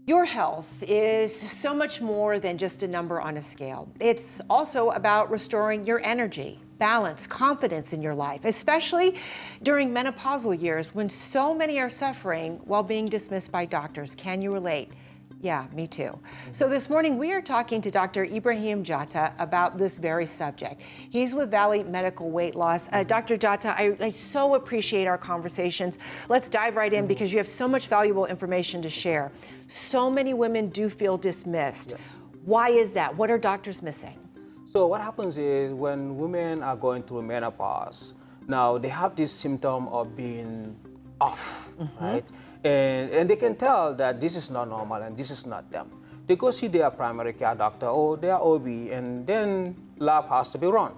Your health is so much more than just a number on a scale. It's also about restoring your energy, balance, confidence in your life, especially during menopausal years when so many are suffering while being dismissed by doctors. Can you relate? Yeah, me too. So this morning we are talking to Dr. Ebraham Jatta about this very subject. He's with Valley Medical Weight Loss. Dr. Jatta, I so appreciate our conversations. Let's dive right in because you have so much valuable information to share. So many women do feel dismissed. Yes. Why is that? What are doctors missing? So what happens is when women are going through menopause, now they have this symptom of being off, right? And they can tell that this is not normal and this is not them. They go see their primary care doctor or their OB, and then lab has to be run.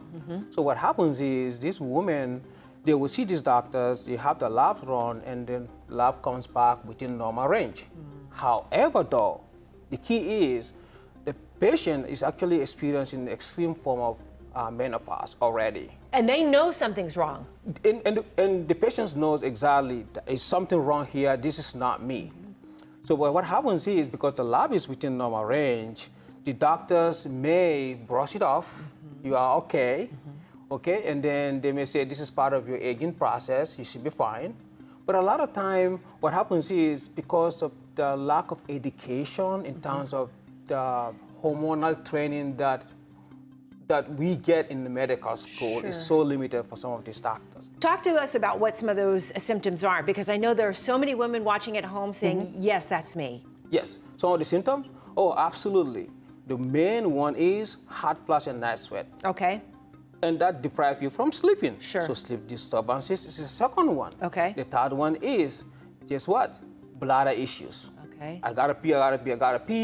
So what happens is these women, they will see these doctors, they have the labs run, and then lab comes back within normal range. However, though, the key is the patient is actually experiencing extreme form of menopause already. And they know something's wrong. And the patient knows exactly, is something wrong here, this is not me. So what happens is, because the lab is within normal range, the doctors may brush it off, you are okay, okay, and then they may say this is part of your aging process, you should be fine. But a lot of time, what happens is because of the lack of education in terms of the hormonal training that we get in the medical school is so limited for some of these doctors. Talk to us about what some of those symptoms are, because I know there are so many women watching at home saying, yes, that's me. Yes, some of the symptoms? Oh, absolutely. The main one is hot flash and night sweat. Okay. And that deprives you from sleeping. Sure. So sleep disturbances is the second one. Okay. The third one is, guess what? Bladder issues. Okay. I gotta pee,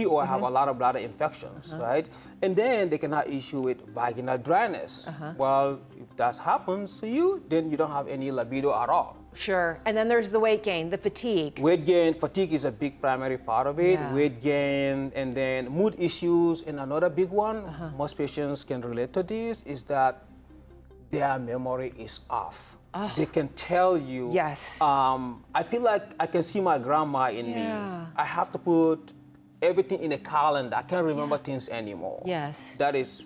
or I have a lot of bladder infections, right? And then they can have issue with vaginal dryness. Well, if that happens to you, then you don't have any libido at all. Sure. And then there's the weight gain, the fatigue. Weight gain, fatigue is a big primary part of it. Yeah. Weight gain, and then mood issues. And another big one, most patients can relate to this, is that their memory is off. They can tell you, Yes. I feel like I can see my grandma in me. I have to put everything in a calendar. I can't remember things anymore. Yes. That is,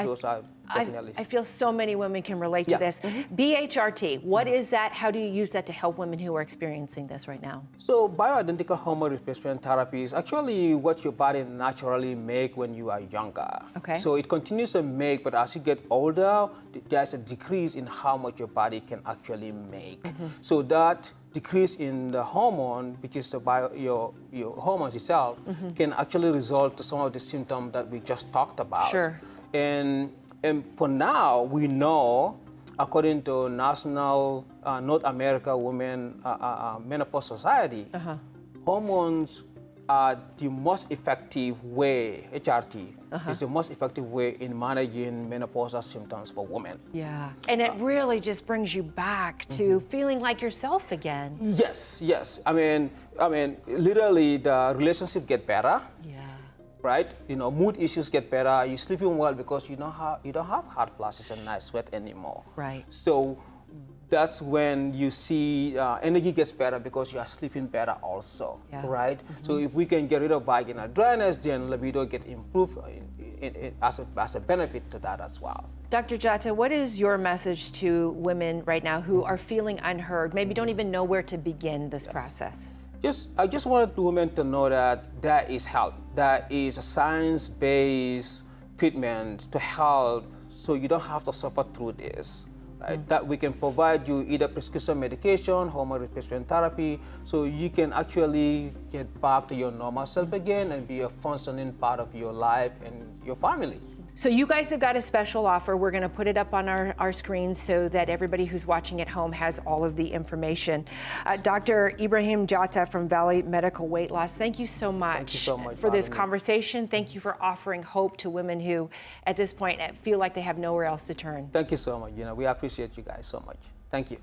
those are definitely. I feel so many women can relate to this. BHRT, what is that? How do you use that to help women who are experiencing this right now? So bioidentical hormone replacement therapy is actually what your body naturally make when you are younger. Okay. So it continues to make, but as you get older, there's a decrease in how much your body can actually make. So that decrease in the hormone, which is your hormones itself, can actually result to some of the symptoms that we just talked about. Sure. And for now, we know, according to National North America Women Menopause Society, hormones are the most effective way, HRT, is the most effective way in managing menopausal symptoms for women. Yeah. And it really just brings you back to feeling like yourself again. Yes, yes. I mean, literally, the relationship get better. Yeah. Right? You know, mood issues get better. You're sleeping well because you don't have hot flashes and night sweat anymore. Right. So that's when you see energy gets better because you are sleeping better also. Yeah. Right? So if we can get rid of vaginal dryness, then libido get improved as a benefit to that as well. Dr. Jatta, what is your message to women right now who are feeling unheard, maybe don't even know where to begin this process? I just wanted women to know that there is help. There is a science-based treatment to help so you don't have to suffer through this. Right? That we can provide you either prescription medication, hormone replacement therapy, so you can actually get back to your normal self again and be a functioning part of your life and your family. So you guys have got a special offer. We're going to put it up on our screens so that everybody who's watching at home has all of the information. Dr. Ebraham Jatta from Valley Medical Weight Loss, thank you so much, for this conversation. Thank you for offering hope to women who, at this point, feel like they have nowhere else to turn. Thank you so much. You know, we appreciate you guys so much. Thank you.